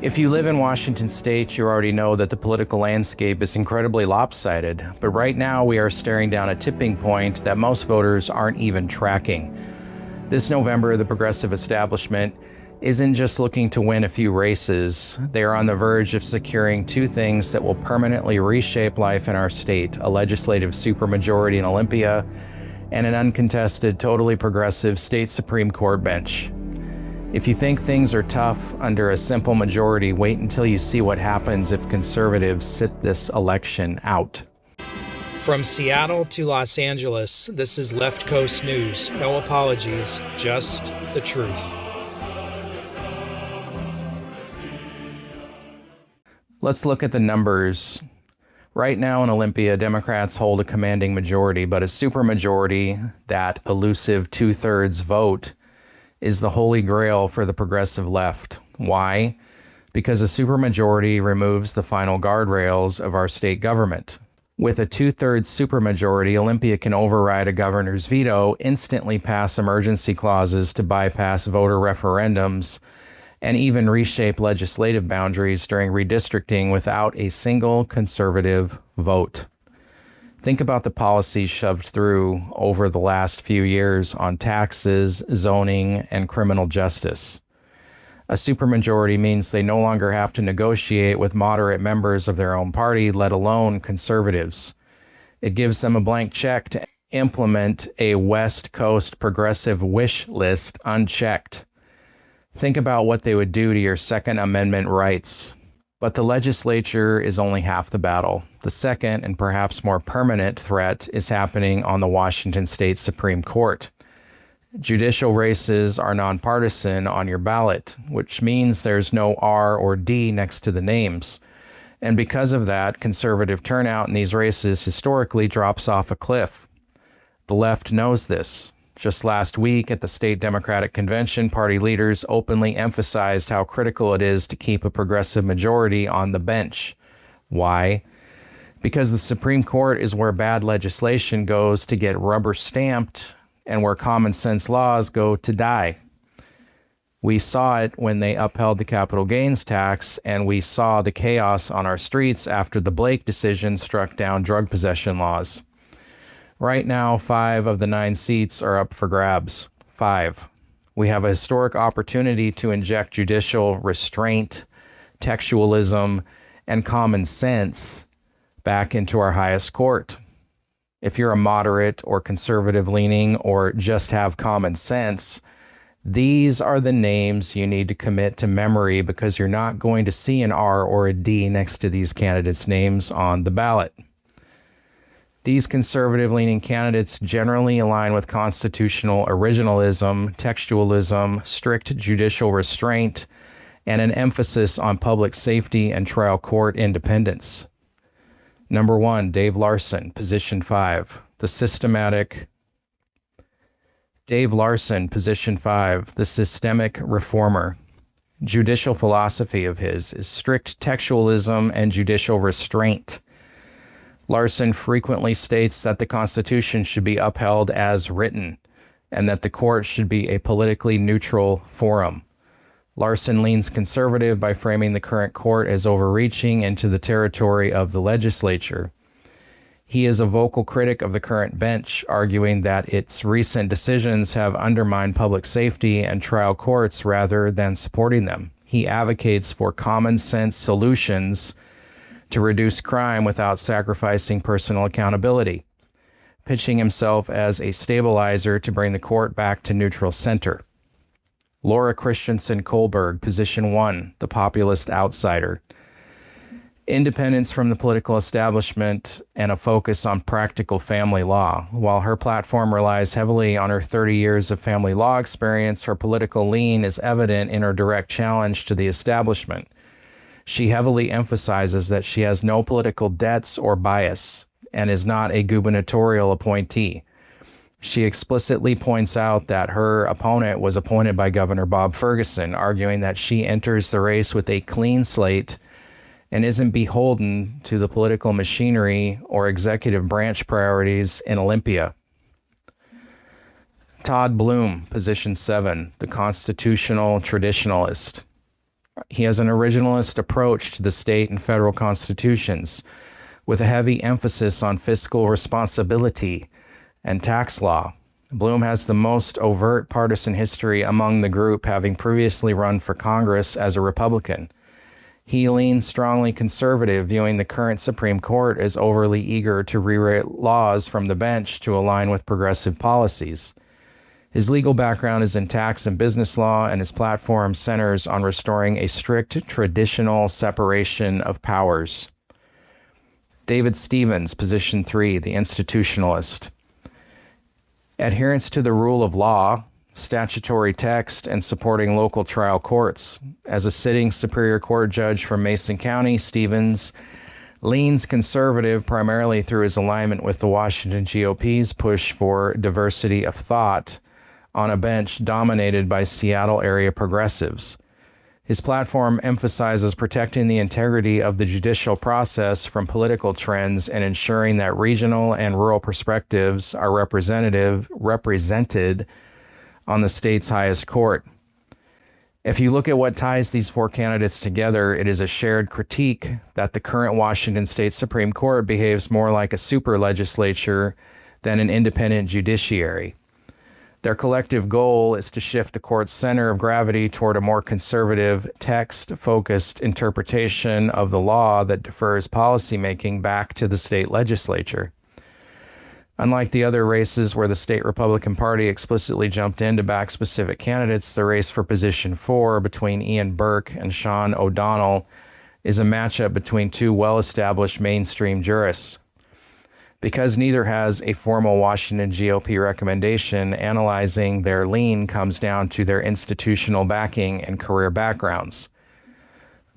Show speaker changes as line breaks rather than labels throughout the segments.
If you live in Washington state, you already know that the political landscape is incredibly lopsided, but right now we are staring down a tipping point that most voters aren't even tracking. This November, the progressive establishment isn't just looking to win a few races. They are on the verge of securing two things that will permanently reshape life in our state: a legislative supermajority in Olympia and an uncontested, totally progressive state Supreme Court bench. If you think things are tough under a simple majority, wait until you see what happens if conservatives sit this election out.
From Seattle to Los Angeles, this is Left Coast News. No apologies, just the truth.
Let's look at the numbers. Right now in Olympia, Democrats hold a commanding majority, but a supermajority, that elusive two-thirds vote, is the holy grail for the progressive left. Why? Because a supermajority removes the final guardrails of our state government. With a two-thirds supermajority, Olympia can override a governor's veto, instantly pass emergency clauses to bypass voter referendums, and even reshape legislative boundaries during redistricting without a single conservative vote. Think about the policies shoved through over the last few years on taxes, zoning, and criminal justice. A supermajority means they no longer have to negotiate with moderate members of their own party, let alone conservatives. It gives them a blank check to implement a West Coast progressive wish list unchecked. Think about what they would do to your Second Amendment rights. But the legislature is only half the battle. The second and perhaps more permanent threat is happening on the Washington State Supreme Court. Judicial races are nonpartisan on your ballot, which means there's no R or D next to the names. And because of that, conservative turnout in these races historically drops off a cliff. The left knows this. Just last week at the state Democratic Convention, party leaders openly emphasized how critical it is to keep a progressive majority on the bench. Why? Because the Supreme Court is where bad legislation goes to get rubber stamped and where common sense laws go to die. We saw it when they upheld the capital gains tax, and we saw the chaos on our streets after the Blake decision struck down drug possession laws. Right now, 5 of the 9 seats are up for grabs. 5. We have a historic opportunity to inject judicial restraint, textualism, and common sense back into our highest court. If you're a moderate or conservative leaning or just have common sense, these are the names you need to commit to memory, because you're not going to see an R or a D next to these candidates' names on the ballot. These conservative-leaning candidates generally align with constitutional originalism, textualism, strict judicial restraint, and an emphasis on public safety and trial court independence. Number 1, Dave Larson, position 5, the systematic reformer. Judicial philosophy of his is strict textualism and judicial restraint. Larson frequently states that the Constitution should be upheld as written and that the court should be a politically neutral forum. Larson leans conservative by framing the current court as overreaching into the territory of the legislature. He is a vocal critic of the current bench, arguing that its recent decisions have undermined public safety and trial courts rather than supporting them. He advocates for common sense solutions to reduce crime without sacrificing personal accountability, pitching himself as a stabilizer to bring the court back to neutral center. Laura Christensen Kohlberg, position 1, the populist outsider. Independence from the political establishment and a focus on practical family law. While her platform relies heavily on her 30 years of family law experience, her political lean is evident in her direct challenge to the establishment. She heavily emphasizes that she has no political debts or bias and is not a gubernatorial appointee. She explicitly points out that her opponent was appointed by Governor Bob Ferguson, arguing that she enters the race with a clean slate and isn't beholden to the political machinery or executive branch priorities in Olympia. Todd Bloom, position 7, the constitutional traditionalist. He has an originalist approach to the state and federal constitutions, with a heavy emphasis on fiscal responsibility and tax law. Bloom has the most overt partisan history among the group, having previously run for Congress as a Republican. He leans strongly conservative, viewing the current Supreme Court as overly eager to rewrite laws from the bench to align with progressive policies. His legal background is in tax and business law, and his platform centers on restoring a strict traditional separation of powers. David Stevens, Position 3, the institutionalist. Adherence to the rule of law, statutory text, and supporting local trial courts. As a sitting Superior Court judge from Mason County, Stevens leans conservative primarily through his alignment with the Washington GOP's push for diversity of thought on a bench dominated by Seattle area progressives. His platform emphasizes protecting the integrity of the judicial process from political trends and ensuring that regional and rural perspectives are represented on the state's highest court. If you look at what ties these four candidates together, it is a shared critique that the current Washington State Supreme Court behaves more like a super legislature than an independent judiciary. Their collective goal is to shift the court's center of gravity toward a more conservative, text-focused interpretation of the law that defers policymaking back to the state legislature. Unlike the other races where the state Republican Party explicitly jumped in to back specific candidates, the race for Position 4 between Ian Burke and Sean O'Donnell is a matchup between two well-established mainstream jurists. Because neither has a formal Washington GOP recommendation, analyzing their lean comes down to their institutional backing and career backgrounds.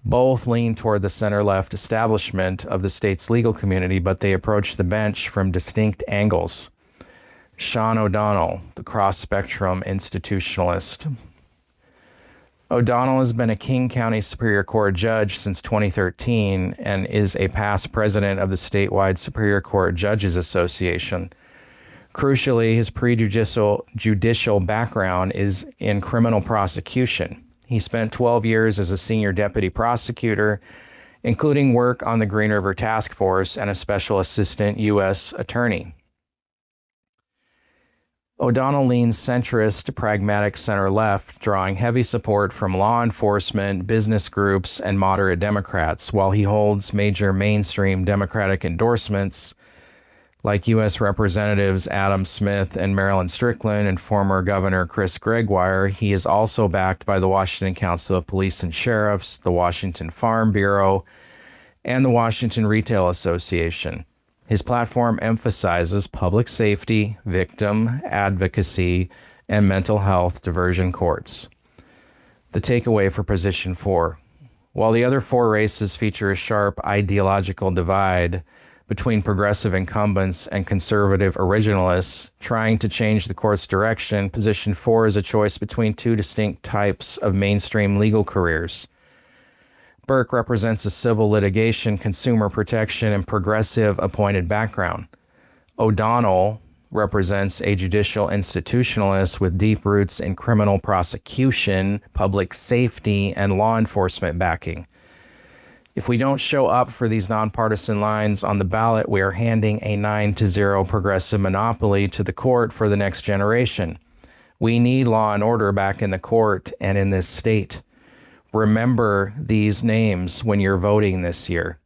Both lean toward the center-left establishment of the state's legal community, but they approach the bench from distinct angles. Sean O'Donnell, the cross-spectrum institutionalist. O'Donnell has been a King County Superior Court judge since 2013 and is a past president of the statewide Superior Court Judges Association. Crucially, his judicial background is in criminal prosecution. He spent 12 years as a senior deputy prosecutor, including work on the Green River Task Force and a special assistant U.S. attorney. O'Donnell leans centrist to pragmatic center-left, drawing heavy support from law enforcement, business groups, and moderate Democrats, while he holds major mainstream Democratic endorsements like U.S. Representatives Adam Smith and Marilyn Strickland and former Governor Chris Gregoire. He is also backed by the Washington Council of Police and Sheriffs, the Washington Farm Bureau, and the Washington Retail Association. His platform emphasizes public safety, victim advocacy, and mental health diversion courts. The takeaway for Position 4. While the other four races feature a sharp ideological divide between progressive incumbents and conservative originalists trying to change the court's direction, Position 4 is a choice between two distinct types of mainstream legal careers. Burke represents a civil litigation, consumer protection, and progressive appointed background. O'Donnell represents a judicial institutionalist with deep roots in criminal prosecution, public safety, and law enforcement backing. If we don't show up for these nonpartisan lines on the ballot, we are handing a 9-0 progressive monopoly to the court for the next generation. We need law and order back in the court and in this state. Remember these names when you're voting this year.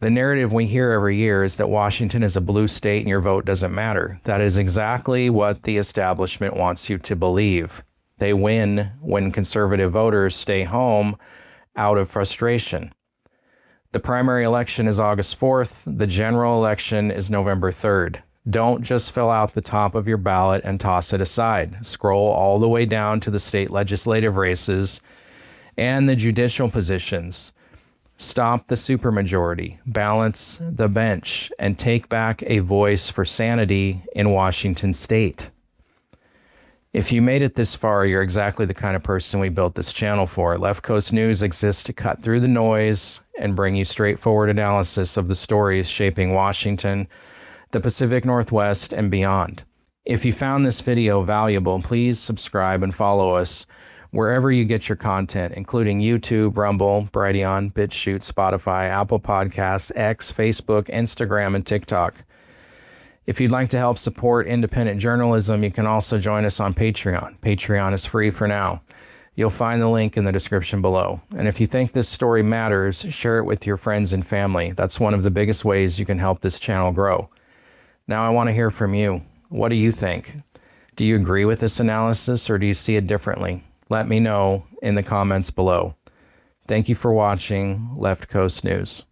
The narrative we hear every year is that Washington is a blue state and your vote doesn't matter. That is exactly what the establishment wants you to believe. They win when conservative voters stay home out of frustration. The primary election is August 4th. The general election is November 3rd. Don't just fill out the top of your ballot and toss it aside. Scroll all the way down to the state legislative races and the judicial positions. Stop the supermajority, balance the bench, and take back a voice for sanity in Washington state. If you made it this far, you're exactly the kind of person we built this channel for. Left Coast News exists to cut through the noise and bring you straightforward analysis of the stories shaping Washington, the Pacific Northwest, and beyond. If you found this video valuable, please subscribe and follow us wherever you get your content, including YouTube, Rumble, Brighteon, BitChute, Spotify, Apple Podcasts, X, Facebook, Instagram, and TikTok. If you'd like to help support independent journalism, you can also join us on Patreon. Patreon is free for now. You'll find the link in the description below. And if you think this story matters, share it with your friends and family. That's one of the biggest ways you can help this channel grow. Now I want to hear from you. What do you think? Do you agree with this analysis or do you see it differently? Let me know in the comments below. Thank you for watching Left Coast News.